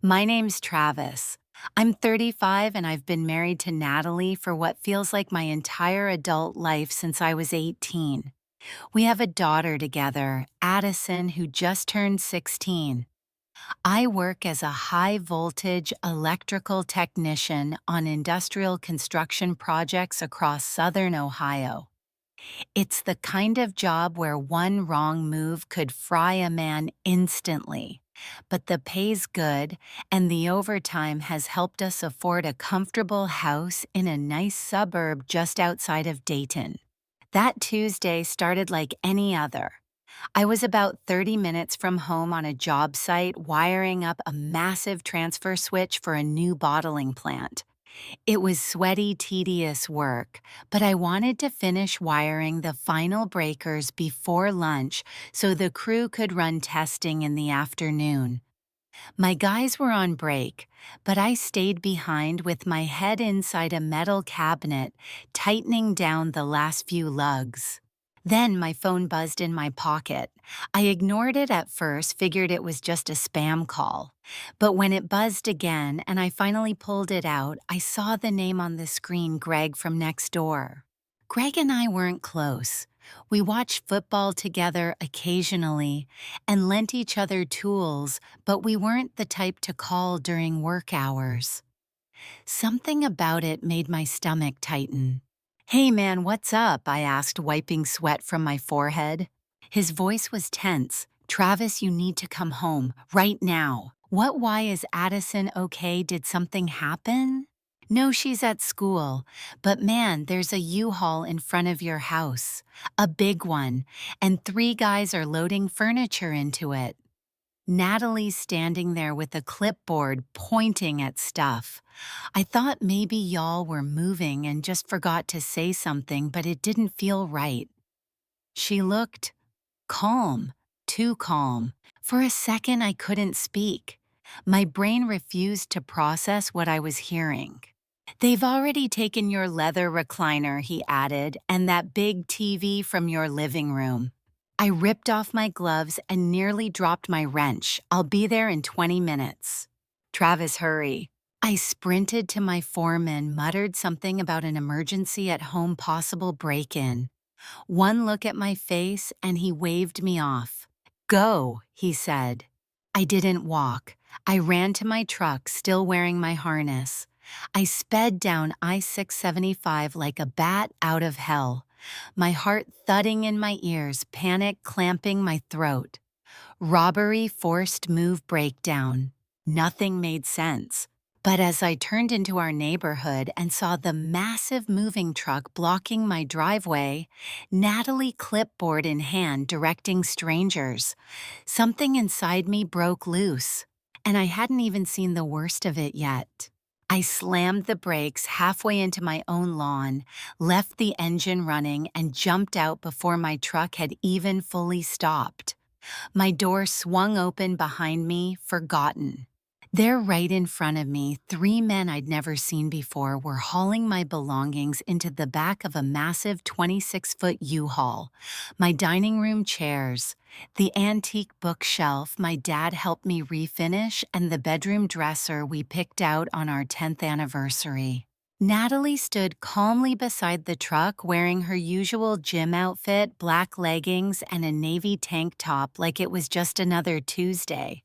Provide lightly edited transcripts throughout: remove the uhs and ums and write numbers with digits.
My name's Travis. I'm 35 and I've been married to Natalie for what feels like my entire adult life since I was 18. We have a daughter together, Addison, who just turned 16. I work as a high voltage electrical technician on industrial construction projects across southern Ohio. It's the kind of job where one wrong move could fry a man instantly. But the pay's good, and the overtime has helped us afford a comfortable house in a nice suburb just outside of Dayton. That Tuesday started like any other. I was about 30 minutes from home on a job site wiring up a massive transfer switch for a new bottling plant. It was sweaty, tedious work, but I wanted to finish wiring the final breakers before lunch so the crew could run testing in the afternoon. My guys were on break, but I stayed behind with my head inside a metal cabinet, tightening down the last few lugs. Then my phone buzzed in my pocket. I ignored it at first, figured it was just a spam call. But when it buzzed again and I finally pulled it out, I saw the name on the screen, Greg from next door. Greg and I weren't close. We watched football together occasionally and lent each other tools, but we weren't the type to call during work hours. Something about it made my stomach tighten. "Hey man, what's up?" I asked, wiping sweat from my forehead. His voice was tense. "Travis, you need to come home, right now." "What? Why is Addison okay? Did something happen?" "No, she's at school. But man, there's a U-Haul in front of your house. A big one. And 3 guys are loading furniture into it." Natalie's standing there with a clipboard pointing at stuff. I thought maybe y'all were moving and just forgot to say something, but it didn't feel right. She looked calm, too calm. For a second, I couldn't speak. My brain refused to process what I was hearing. "They've already taken your leather recliner," he added, "and that big TV from your living room." I ripped off my gloves and nearly dropped my wrench. "I'll be there in 20 minutes. "Travis, hurry." I sprinted to my foreman, muttered something about an emergency at home, possible break-in. One look at my face and he waved me off. "Go," he said. I didn't walk. I ran to my truck, still wearing my harness. I sped down I-675 like a bat out of hell, my heart thudding in my ears, panic clamping my throat. Robbery, forced move, breakdown. Nothing made sense. But as I turned into our neighborhood and saw the massive moving truck blocking my driveway, Natalie clipboard in hand directing strangers, something inside me broke loose. And I hadn't even seen the worst of it yet. I slammed the brakes halfway into my own lawn, left the engine running, and jumped out before my truck had even fully stopped. My door swung open behind me, forgotten. There, right in front of me, 3 men I'd never seen before were hauling my belongings into the back of a massive 26-foot U-Haul. My dining room chairs, the antique bookshelf my dad helped me refinish, and the bedroom dresser we picked out on our 10th anniversary. Natalie stood calmly beside the truck, wearing her usual gym outfit, black leggings, and a navy tank top like it was just another Tuesday.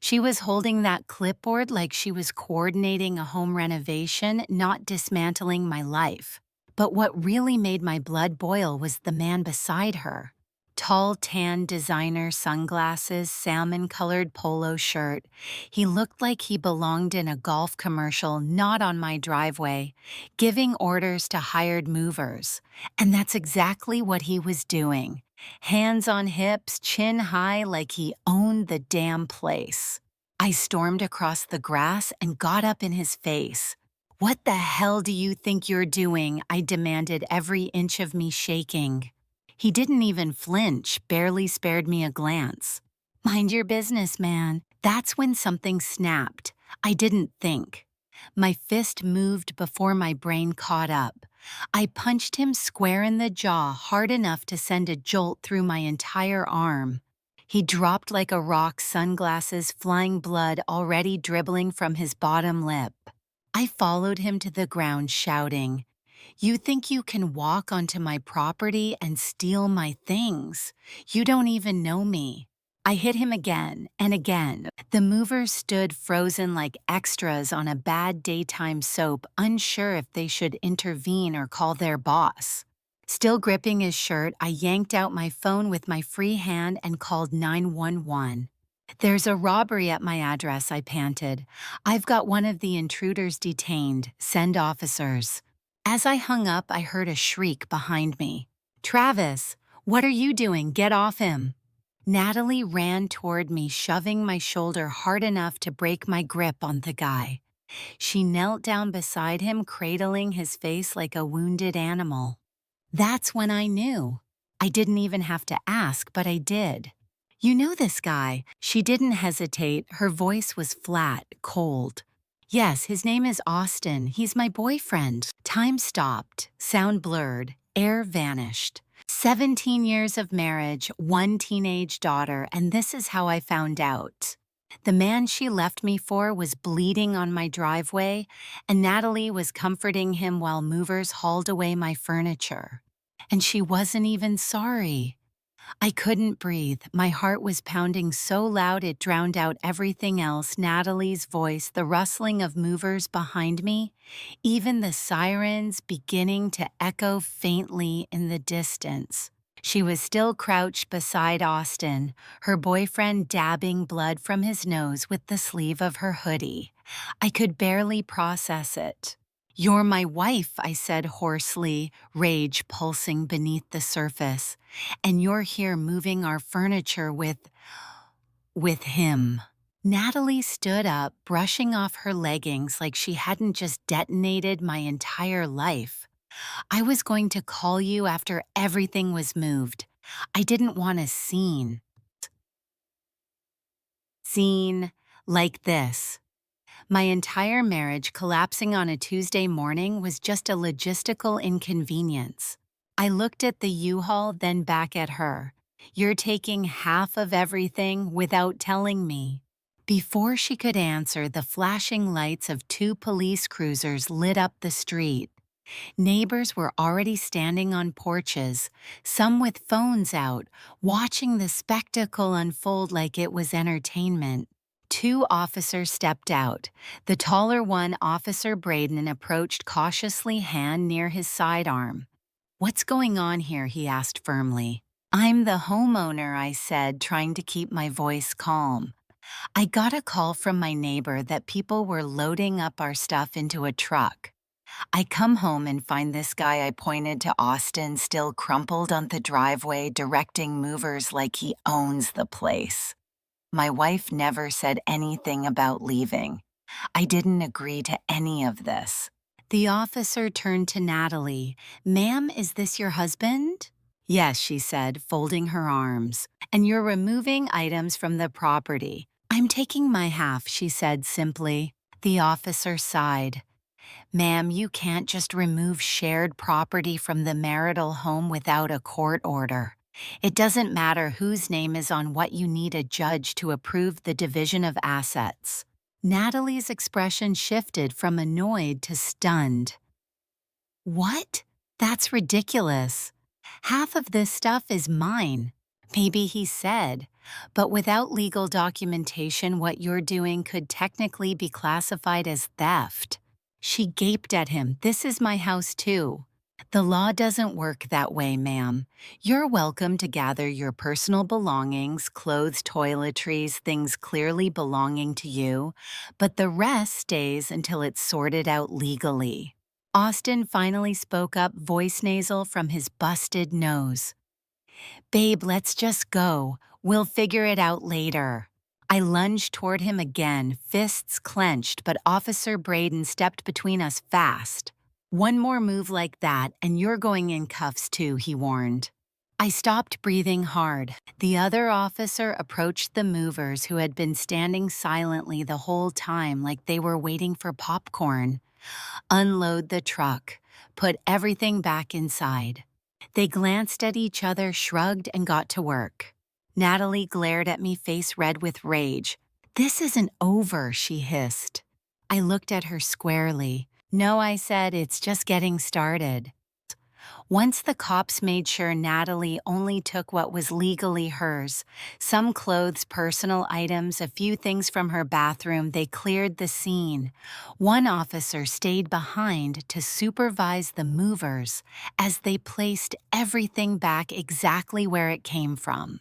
She was holding that clipboard like she was coordinating a home renovation, not dismantling my life. But what really made my blood boil was the man beside her. Tall, tan designer sunglasses, salmon-colored polo shirt. He looked like he belonged in a golf commercial, not on my driveway, giving orders to hired movers. And that's exactly what he was doing. Hands on hips, chin high, like he owned the damn place. I stormed across the grass and got up in his face. "What the hell do you think you're doing?" I demanded, every inch of me shaking. He didn't even flinch, barely spared me a glance. "Mind your business, man." That's when something snapped. I didn't think. My fist moved before my brain caught up. I punched him square in the jaw, hard enough to send a jolt through my entire arm. He dropped like a rock, sunglasses flying, blood already dribbling from his bottom lip. I followed him to the ground, shouting, "You think you can walk onto my property and steal my things? You don't even know me." I hit him again and again. The movers stood frozen like extras on a bad daytime soap, unsure if they should intervene or call their boss. Still gripping his shirt, I yanked out my phone with my free hand and called 911. "There's a robbery at my address," I panted. "I've got one of the intruders detained. Send officers." As I hung up, I heard a shriek behind me. "Travis, what are you doing? Get off him." Natalie ran toward me, shoving my shoulder hard enough to break my grip on the guy. She knelt down beside him, cradling his face like a wounded animal. That's when I knew. I didn't even have to ask, but I did. "You know this guy?" She didn't hesitate. Her voice was flat, cold. "Yes, his name is Austin. He's my boyfriend." Time stopped, sound blurred, air vanished. 17 years of marriage, one teenage daughter, and this is how I found out. The man she left me for was bleeding on my driveway, and Natalie was comforting him while movers hauled away my furniture. And she wasn't even sorry. I couldn't breathe. My heart was pounding so loud it drowned out everything else: Natalie's voice, the rustling of movers behind me, even the sirens beginning to echo faintly in the distance. She was still crouched beside Austin, her boyfriend dabbing blood from his nose with the sleeve of her hoodie. I could barely process it. "You're my wife," I said hoarsely, rage pulsing beneath the surface. "And you're here moving our furniture with him." Natalie stood up, brushing off her leggings like she hadn't just detonated my entire life. "I was going to call you after everything was moved. I didn't want a scene. Scene like this." My entire marriage collapsing on a Tuesday morning was just a logistical inconvenience. I looked at the U-Haul, then back at her. "You're taking half of everything without telling me." Before she could answer, the flashing lights of two police cruisers lit up the street. Neighbors were already standing on porches, some with phones out, watching the spectacle unfold like it was entertainment. Two officers stepped out. The taller one, Officer Braden, approached cautiously, hand near his sidearm. "What's going on here?" he asked firmly. "I'm the homeowner," I said, trying to keep my voice calm. "I got a call from my neighbor that people were loading up our stuff into a truck. I come home and find this guy," I pointed to Austin, still crumpled on the driveway, directing movers like he owns the place. My wife never said anything about leaving. I didn't agree to any of this. The officer turned to Natalie. "Ma'am, is this your husband?" "Yes," she said, folding her arms. "And you're removing items from the property." "I'm taking my half," she said simply. The officer sighed. "Ma'am, you can't just remove shared property from the marital home without a court order. It doesn't matter whose name is on what, you need a judge to approve the division of assets." Natalie's expression shifted from annoyed to stunned. "What? That's ridiculous. Half of this stuff is mine." Maybe he said, "But without legal documentation, what you're doing could technically be classified as theft." She gaped at him. "This is my house too." "The law doesn't work that way, ma'am. You're welcome to gather your personal belongings, clothes, toiletries, things clearly belonging to you, but the rest stays until it's sorted out legally." Austin finally spoke up, voice nasal from his busted nose. "Babe, let's just go. We'll figure it out later." I lunged toward him again, fists clenched, but Officer Braden stepped between us fast. "One more move like that, and you're going in cuffs too," he warned. I stopped, breathing hard. The other officer approached the movers, who had been standing silently the whole time like they were waiting for popcorn. "Unload the truck. Put everything back inside." They glanced at each other, shrugged, and got to work. Natalie glared at me, face red with rage. "This isn't over," she hissed. I looked at her squarely. "No," I said, "it's just getting started." Once the cops made sure Natalie only took what was legally hers, some clothes, personal items, a few things from her bathroom, they cleared the scene. One officer stayed behind to supervise the movers as they placed everything back exactly where it came from.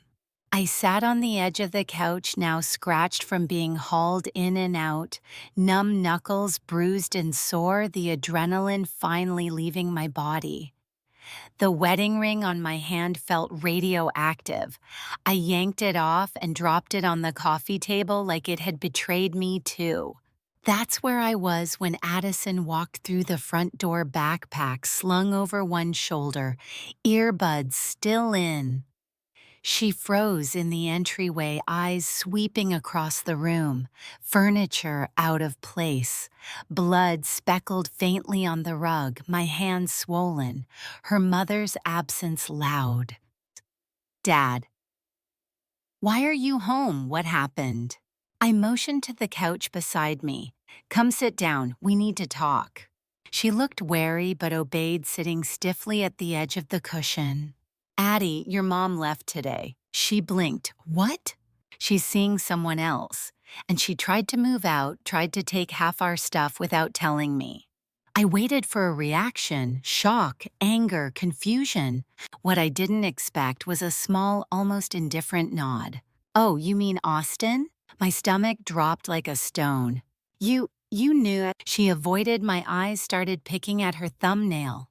I sat on the edge of the couch, now scratched from being hauled in and out, numb knuckles bruised and sore, the adrenaline finally leaving my body. The wedding ring on my hand felt radioactive. I yanked it off and dropped it on the coffee table like it had betrayed me too. That's where I was when Addison walked through the front door, backpack slung over one shoulder, earbuds still in. She froze in the entryway, eyes sweeping across the room, furniture out of place, blood speckled faintly on the rug, my hands swollen, her mother's absence loud. "Dad, why are you home? What happened?" I motioned to the couch beside me. "Come sit down, we need to talk." She looked wary but obeyed, sitting stiffly at the edge of the cushion. "Addie, your mom left today." She blinked. "What?" "She's seeing someone else. And she tried to move out, tried to take half our stuff without telling me." I waited for a reaction, shock, anger, confusion. What I didn't expect was a small, almost indifferent nod. "Oh, you mean Austin?" My stomach dropped like a stone. You knew it." She avoided my eyes, started picking at her thumbnail.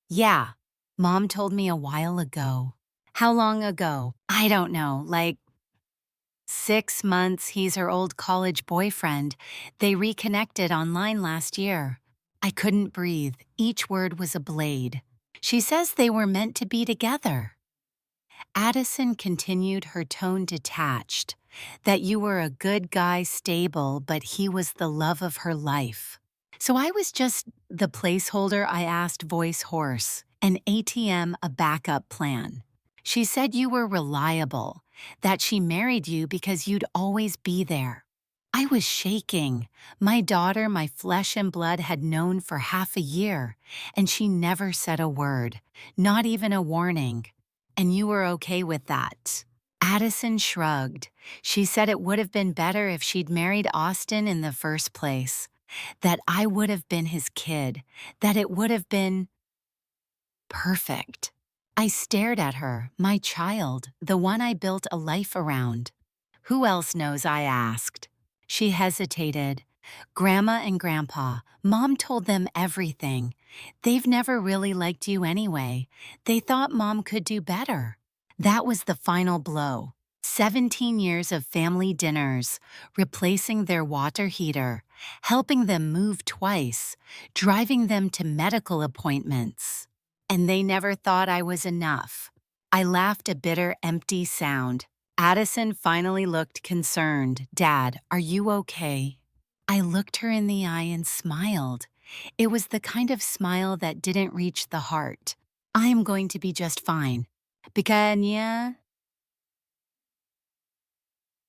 "Yeah, Mom told me a while ago." "How long ago?" "I don't know, like 6 months. He's her old college boyfriend. They reconnected online last year." I couldn't breathe. Each word was a blade. "She says they were meant to be together." Addison continued, her tone detached. "That you were a good guy, stable, but he was the love of her life." "So I was just the placeholder?" I asked, voice hoarse. "An ATM, a backup plan." "She said you were reliable, that she married you because you'd always be there." I was shaking. My daughter, my flesh and blood, had known for half a year, and she never said a word, not even a warning. "And you were okay with that?" Addison shrugged. She said it would have been better if she'd married Austin in the first place, that I would have been his kid, that it would have been perfect. I stared at her, my child, the one I built a life around. "Who else knows?" I asked. She hesitated. "Grandma and Grandpa. Mom told them everything. They've never really liked you anyway. They thought Mom could do better." That was the final blow. 17 years of family dinners, replacing their water heater, helping them move twice, driving them to medical appointments. And they never thought I was enough. I laughed, a bitter, empty sound. Addison finally looked concerned. "Dad, are you okay?" I looked her in the eye and smiled. It was the kind of smile that didn't reach the heart. "I am going to be just fine." "Because,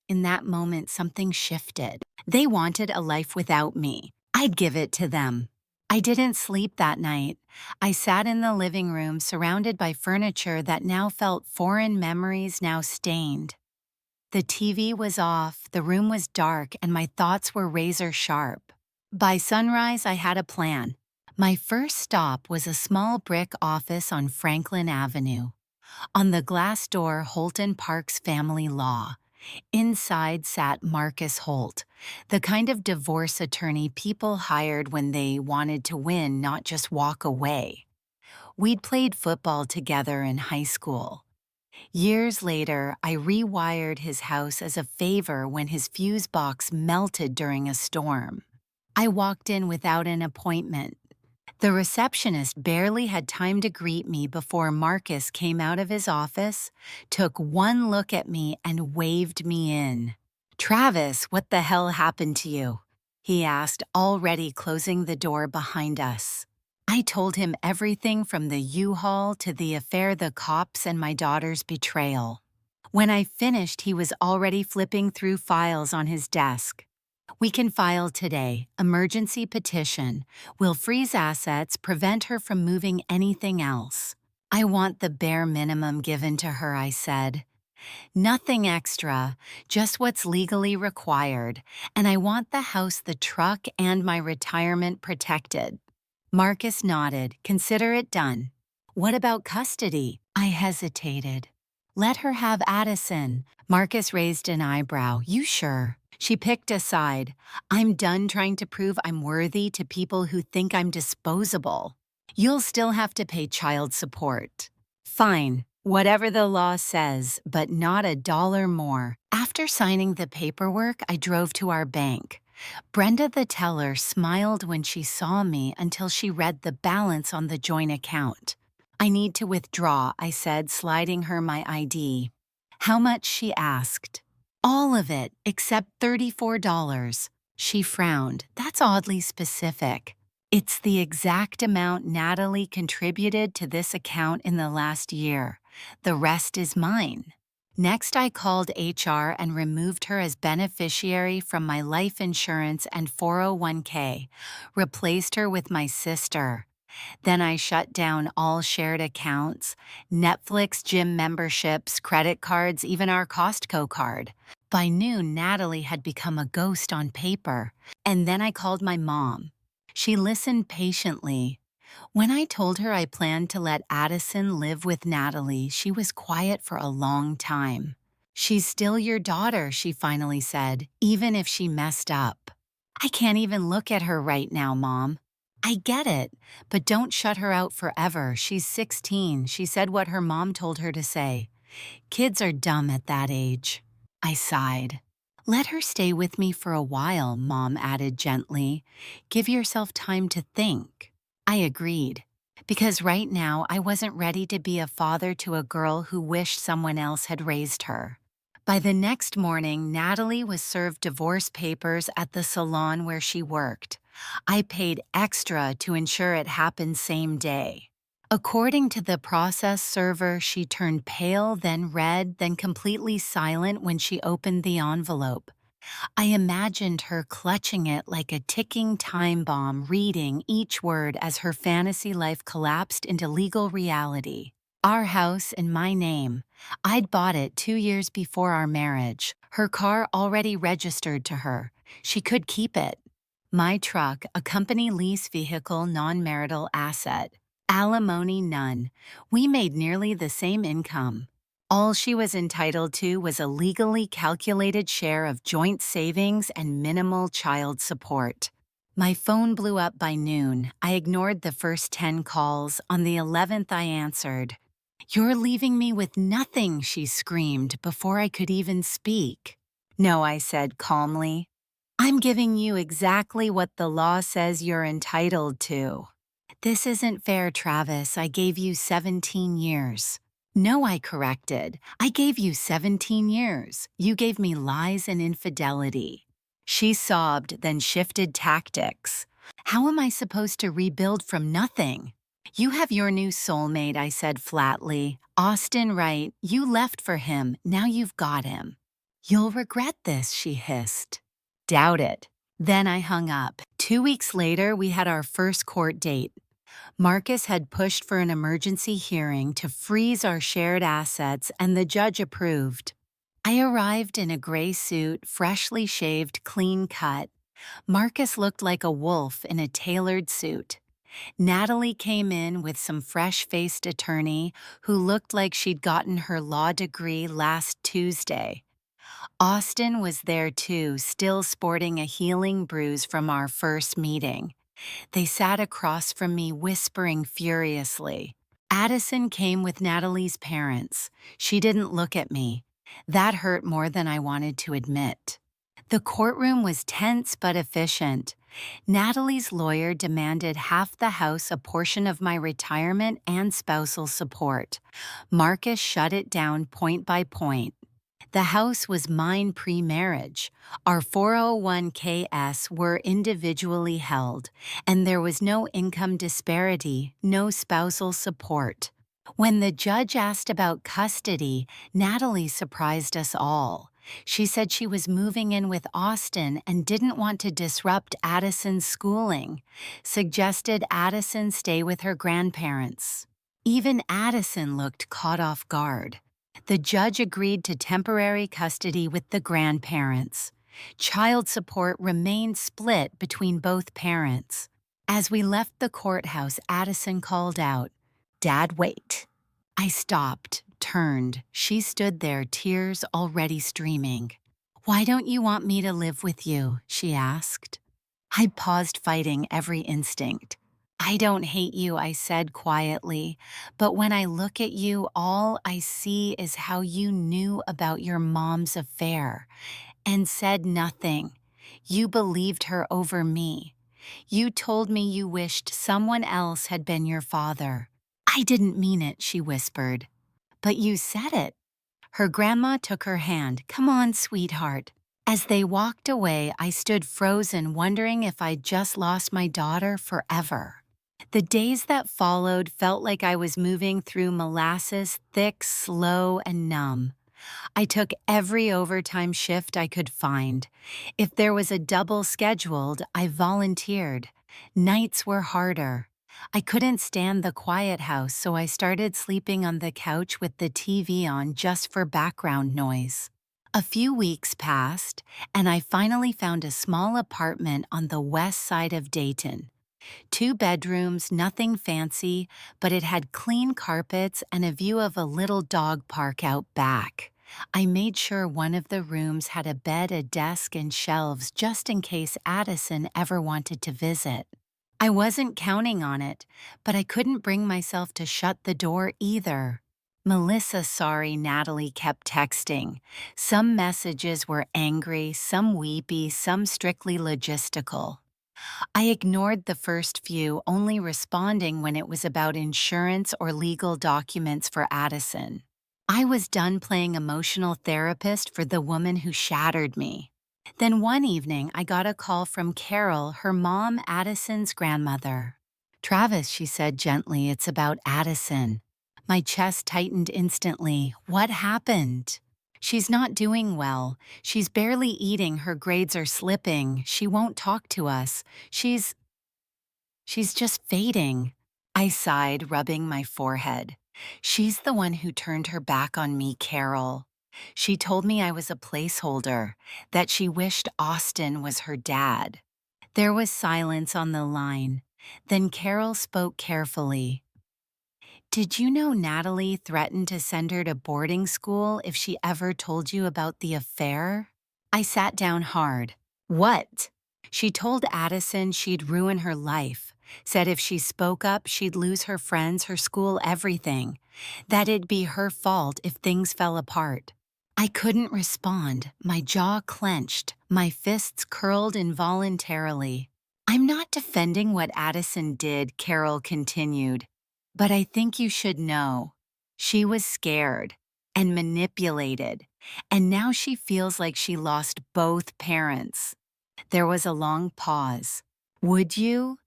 in that moment, something shifted. They wanted a life without me. I'd give it to them. I didn't sleep that night. I sat in the living room, surrounded by furniture that now felt foreign, memories now stained. The TV was off, the room was dark, and my thoughts were razor sharp. By sunrise, I had a plan. My first stop was a small brick office on Franklin Avenue. On the glass door, Holton Park's family law. Inside sat Marcus Holt, the kind of divorce attorney people hired when they wanted to win, not just walk away. We'd played football together in high school. Years later, I rewired his house as a favor when his fuse box melted during a storm. I walked in without an appointment. The receptionist barely had time to greet me before Marcus came out of his office, took one look at me, and waved me in. "Travis, what the hell happened to you?" he asked, already closing the door behind us. I told him everything from the U-Haul to the affair, the cops, and my daughter's betrayal. When I finished, he was already flipping through files on his desk. We can file today. Emergency petition. Will freeze assets, prevent her from moving anything else. I want the bare minimum given to her, I said. Nothing extra, just what's legally required, and I want the house, the truck, and my retirement protected. Marcus nodded. Consider it done. What about custody? I hesitated. Let her have Addison. Marcus raised an eyebrow. You sure? She picked a side. I'm done trying to prove I'm worthy to people who think I'm disposable. You'll still have to pay child support. Fine, whatever the law says, but not $1 more. After signing the paperwork, I drove to our bank. Brenda the teller smiled when she saw me until she read the balance on the joint account. I need to withdraw, I said, sliding her my ID. How much, she asked. All of it, except $34. She frowned. That's oddly specific. It's the exact amount Natalie contributed to this account in the last year. The rest is mine. Next, I called HR and removed her as beneficiary from my life insurance and 401k, replaced her with my sister. Then I shut down all shared accounts, Netflix, gym memberships, credit cards, even our Costco card. By noon, Natalie had become a ghost on paper. And then I called my mom. She listened patiently. When I told her I planned to let Addison live with Natalie, she was quiet for a long time. She's still your daughter, she finally said, even if she messed up. I can't even look at her right now, Mom. I get it, but don't shut her out forever. She's 16. She said what her mom told her to say. Kids are dumb at that age. I sighed. Let her stay with me for a while, Mom added gently. Give yourself time to think. I agreed, because right now I wasn't ready to be a father to a girl who wished someone else had raised her. By the next morning, Natalie was served divorce papers at the salon where she worked. I paid extra to ensure it happened same day. According to the process server, she turned pale, then red, then completely silent when she opened the envelope. I imagined her clutching it like a ticking time bomb, reading each word as her fantasy life collapsed into legal reality. Our house in my name. I'd bought it 2 years before our marriage. Her car already registered to her. She could keep it. My truck, a company lease vehicle, non-marital asset. Alimony none. We made nearly the same income. All she was entitled to was a legally calculated share of joint savings and minimal child support. My phone blew up by noon. I ignored the first 10 calls. On the 11th, I answered. You're leaving me with nothing, she screamed before I could even speak. No, I said calmly. I'm giving you exactly what the law says you're entitled to. This isn't fair, Travis. I gave you 17 years. No, I corrected. I gave you 17 years. You gave me lies and infidelity. She sobbed, then shifted tactics. How am I supposed to rebuild from nothing? You have your new soulmate, I said flatly. Austin Wright, you left for him. Now you've got him. You'll regret this, she hissed. Doubt it. Then I hung up. 2 weeks later, we had our first court date. Marcus had pushed for an emergency hearing to freeze our shared assets, and the judge approved. I arrived in a gray suit, freshly shaved, clean cut. Marcus looked like a wolf in a tailored suit. Natalie came in with some fresh-faced attorney who looked like she'd gotten her law degree last Tuesday. Austin was there too, still sporting a healing bruise from our first meeting. They sat across from me, whispering furiously. Addison came with Natalie's parents. She didn't look at me. That hurt more than I wanted to admit. The courtroom was tense but efficient. Natalie's lawyer demanded half the house, a portion of my retirement, and spousal support. Marcus shut it down point by point. The house was mine pre-marriage. Our 401ks were individually held, and there was no income disparity, no spousal support. When the judge asked about custody, Natalie surprised us all. She said she was moving in with Austin and didn't want to disrupt Addison's schooling, suggested Addison stay with her grandparents. Even Addison looked caught off guard. The judge agreed to temporary custody with the grandparents. Child support remained split between both parents. As we left the courthouse, Addison called out, "Dad, wait." I stopped, turned. She stood there, tears already streaming. "Why don't you want me to live with you?" she asked. I paused, fighting every instinct. "I don't hate you," I said quietly, "but when I look at you, all I see is how you knew about your mom's affair and said nothing. You believed her over me. You told me you wished someone else had been your father." "I didn't mean it," she whispered. "But you said it." Her grandma took her hand. "Come on, sweetheart." As they walked away, I stood frozen, wondering if I'd just lost my daughter forever. The days that followed felt like I was moving through molasses, thick, slow, and numb. I took every overtime shift I could find. If there was a double scheduled, I volunteered. Nights were harder. I couldn't stand the quiet house, so I started sleeping on the couch with the TV on just for background noise. A few weeks passed, and I finally found a small apartment on the west side of Dayton. 2 bedrooms, nothing fancy, but it had clean carpets and a view of a little dog park out back. I made sure one of the rooms had a bed, a desk, and shelves just in case Addison ever wanted to visit. I wasn't counting on it, but I couldn't bring myself to shut the door either. "Melissa, sorry," Natalie kept texting. Some messages were angry, some weepy, some strictly logistical. I ignored the first few, only responding when it was about insurance or legal documents for Addison. I was done playing emotional therapist for the woman who shattered me. Then one evening, I got a call from Carol, her mom, Addison's grandmother. "Travis," she said gently, "it's about Addison." My chest tightened instantly. What happened? "She's not doing well. She's barely eating, her grades are slipping, she won't talk to us. She's just fading." I sighed, rubbing my forehead. "She's the one who turned her back on me, Carol. She told me I was a placeholder, that she wished Austin was her dad." There was silence on the line. Then Carol spoke carefully. "Did you know Natalie threatened to send her to boarding school if she ever told you about the affair?" I sat down hard. "What?" "She told Addison she'd ruin her life, said if she spoke up she'd lose her friends, her school, everything. That it'd be her fault if things fell apart." I couldn't respond. My jaw clenched, my fists curled involuntarily. "I'm not defending what Addison did," Carol continued. "But I think you should know. She was scared and manipulated, and now she feels like she lost both parents." There was a long pause. Would you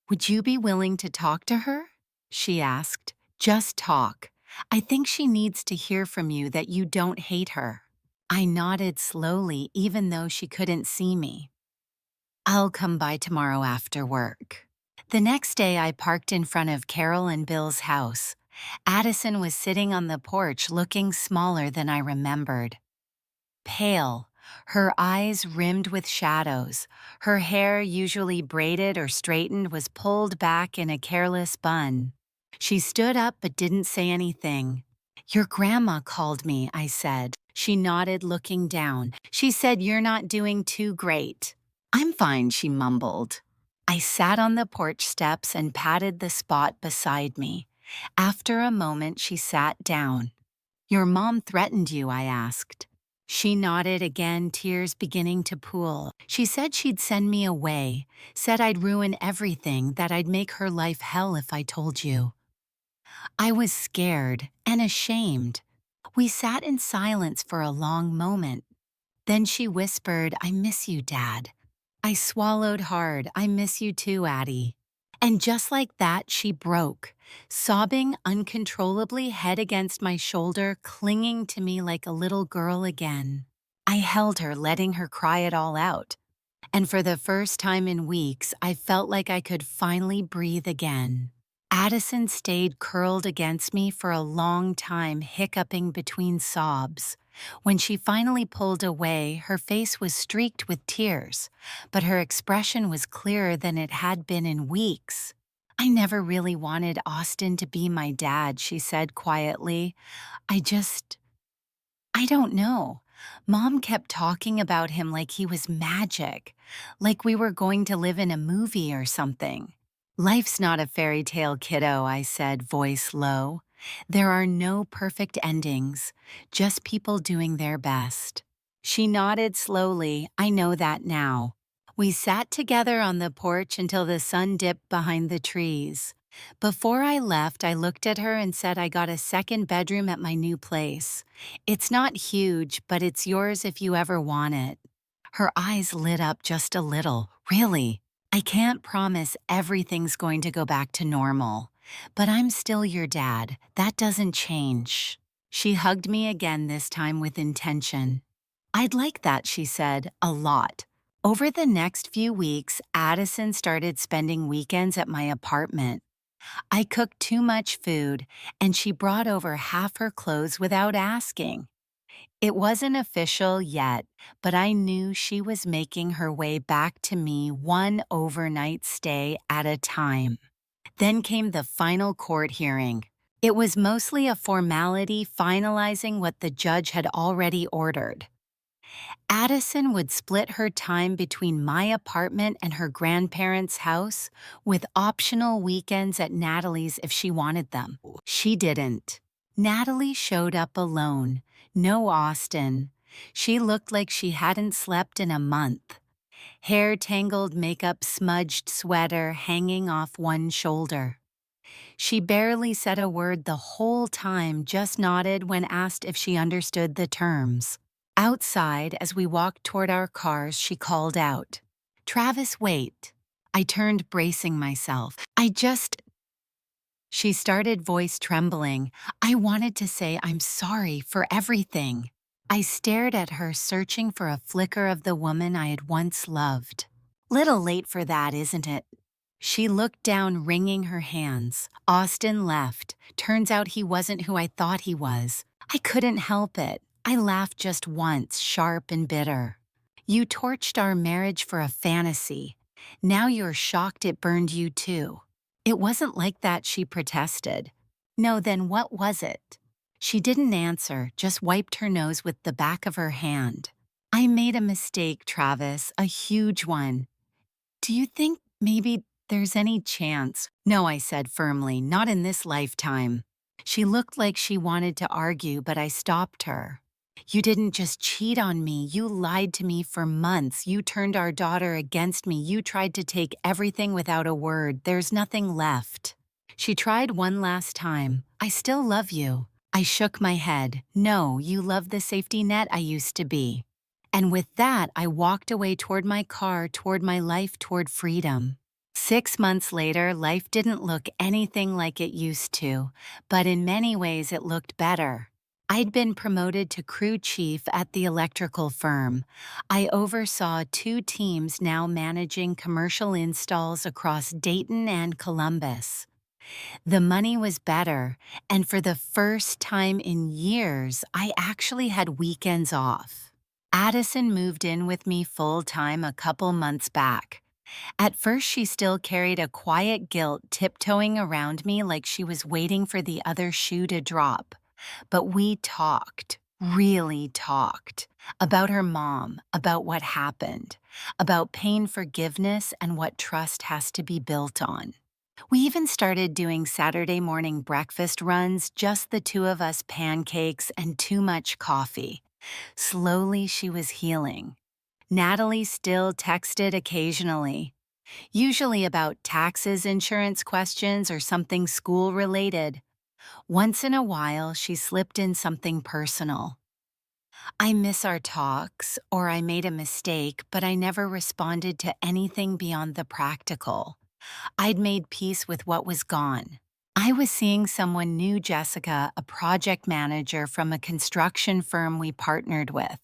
be willing to talk to her?" she asked. "Just talk. I think she needs to hear from you that you don't hate her." I nodded slowly, even though she couldn't see me. "I'll come by tomorrow after work." The next day, I parked in front of Carol and Bill's house. Addison was sitting on the porch, looking smaller than I remembered. Pale, her eyes rimmed with shadows. Her hair, usually braided or straightened, was pulled back in a careless bun. She stood up but didn't say anything. "Your grandma called me," I said. She nodded, looking down. "She said you're not doing too great." "I'm fine," she mumbled. I sat on the porch steps and patted the spot beside me. After a moment, she sat down. "Your mom threatened you?" I asked. She nodded again, tears beginning to pool. "She said she'd send me away, said I'd ruin everything, that I'd make her life hell if I told you." I was scared and ashamed. We sat in silence for a long moment. Then she whispered, "I miss you, Dad." I swallowed hard. "I miss you too, Addie." And just like that, she broke, sobbing uncontrollably, head against my shoulder, clinging to me like a little girl again. I held her, letting her cry it all out. And for the first time in weeks, I felt like I could finally breathe again. Addison stayed curled against me for a long time, hiccuping between sobs. When she finally pulled away, her face was streaked with tears, but her expression was clearer than it had been in weeks. "I never really wanted Austin to be my dad," she said quietly. I don't know. Mom kept talking about him like he was magic, like we were going to live in a movie or something. "Life's not a fairy tale, kiddo," I said, voice low. "There are no perfect endings, just people doing their best." She nodded slowly. "I know that now." We sat together on the porch until the sun dipped behind the trees. Before I left, I looked at her and said I got a second bedroom at my new place. "It's not huge, but it's yours if you ever want it." Her eyes lit up just a little. "Really? I can't promise everything's going to go back to normal. But I'm still your dad. That doesn't change." She hugged me again, this time with intention. "I'd like that," she said, "a lot." Over the next few weeks, Addison started spending weekends at my apartment. I cooked too much food, and she brought over half her clothes without asking. It wasn't official yet, but I knew she was making her way back to me, one overnight stay at a time. Then came the final court hearing. It was mostly a formality, finalizing what the judge had already ordered. Addison would split her time between my apartment and her grandparents' house, with optional weekends at Natalie's if she wanted them. She didn't. Natalie showed up alone. No Austin. She looked like she hadn't slept in a month. Hair tangled, makeup smudged, sweater hanging off one shoulder. She barely said a word the whole time, just nodded when asked if she understood the terms. Outside, as we walked toward our cars, she called out, "Travis, wait." I turned, bracing myself. She started, voice trembling. I wanted to say I'm sorry for everything. I stared at her, searching for a flicker of the woman I had once loved. "Little late for that, isn't it?" She looked down, wringing her hands. "Austin left. Turns out he wasn't who I thought he was. I couldn't help it." I laughed just once, sharp and bitter. "You torched our marriage for a fantasy. Now you're shocked it burned you too." "It wasn't like that," she protested. "No, then what was it?" She didn't answer, just wiped her nose with the back of her hand. "I made a mistake, Travis, a huge one. Do you think maybe there's any chance?" "No," I said firmly, "not in this lifetime." She looked like she wanted to argue, but I stopped her. "You didn't just cheat on me, you lied to me for months. You turned our daughter against me. You tried to take everything without a word. There's nothing left." She tried one last time. "I still love you." I shook my head. "No, you love the safety net I used to be." And with that, I walked away toward my car, toward my life, toward freedom. 6 months later, life didn't look anything like it used to, but in many ways it looked better. I'd been promoted to crew chief at the electrical firm. I oversaw 2 teams, now managing commercial installs across Dayton and Columbus. The money was better, and for the first time in years, I actually had weekends off. Addison moved in with me full-time a couple months back. At first, she still carried a quiet guilt, tiptoeing around me like she was waiting for the other shoe to drop. But we talked, really talked, about her mom, about what happened, about pain, forgiveness, and what trust has to be built on. We even started doing Saturday morning breakfast runs, just the two of us, pancakes and too much coffee. Slowly, she was healing. Natalie still texted occasionally, usually about taxes, insurance questions, or something school-related. Once in a while, she slipped in something personal. "I miss our talks," or "I made a mistake, but I never responded to anything beyond the practical." I'd made peace with what was gone. I was seeing someone new, Jessica, a project manager from a construction firm we partnered with.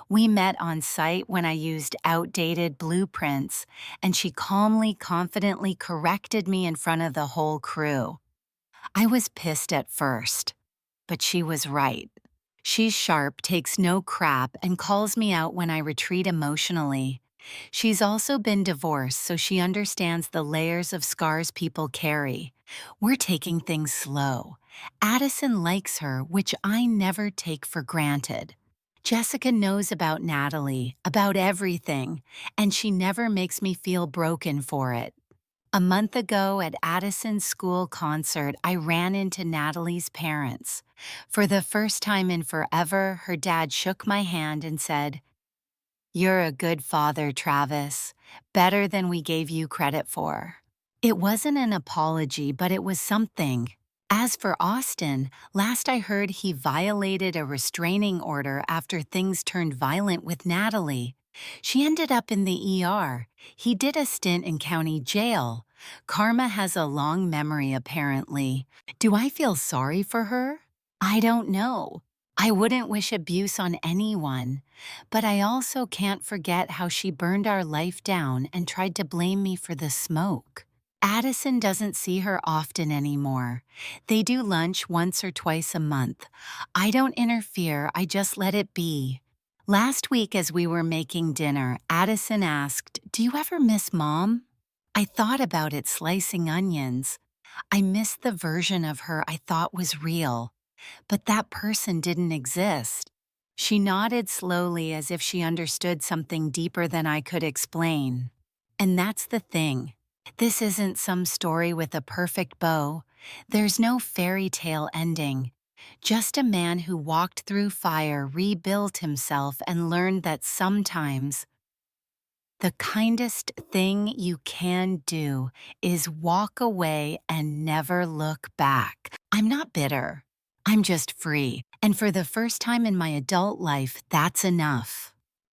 We met on site when I used outdated blueprints, and she calmly, confidently corrected me in front of the whole crew. I was pissed at first, but she was right. She's sharp, takes no crap, and calls me out when I retreat emotionally. She's also been divorced, so she understands the layers of scars people carry. We're taking things slow. Addison likes her, which I never take for granted. Jessica knows about Natalie, about everything, and she never makes me feel broken for it. A month ago at Addison's school concert, I ran into Natalie's parents. For the first time in forever, her dad shook my hand and said, "You're a good father, Travis. Better than we gave you credit for." It wasn't an apology, but it was something. As for Austin, last I heard he violated a restraining order after things turned violent with Natalie. She ended up in the ER. He did a stint in county jail. Karma has a long memory, apparently. Do I feel sorry for her? I don't know. I wouldn't wish abuse on anyone, but I also can't forget how she burned our life down and tried to blame me for the smoke. Addison doesn't see her often anymore. They do lunch once or twice a month. I don't interfere, I just let it be. Last week, as we were making dinner, Addison asked, "Do you ever miss Mom?" I thought about it, slicing onions. I missed the version of her I thought was real. But that person didn't exist. She nodded slowly as if she understood something deeper than I could explain. And that's the thing. This isn't some story with a perfect bow. There's no fairy tale ending. Just a man who walked through fire, rebuilt himself, and learned that sometimes the kindest thing you can do is walk away and never look back. I'm not bitter. I'm just free. And for the first time in my adult life, that's enough.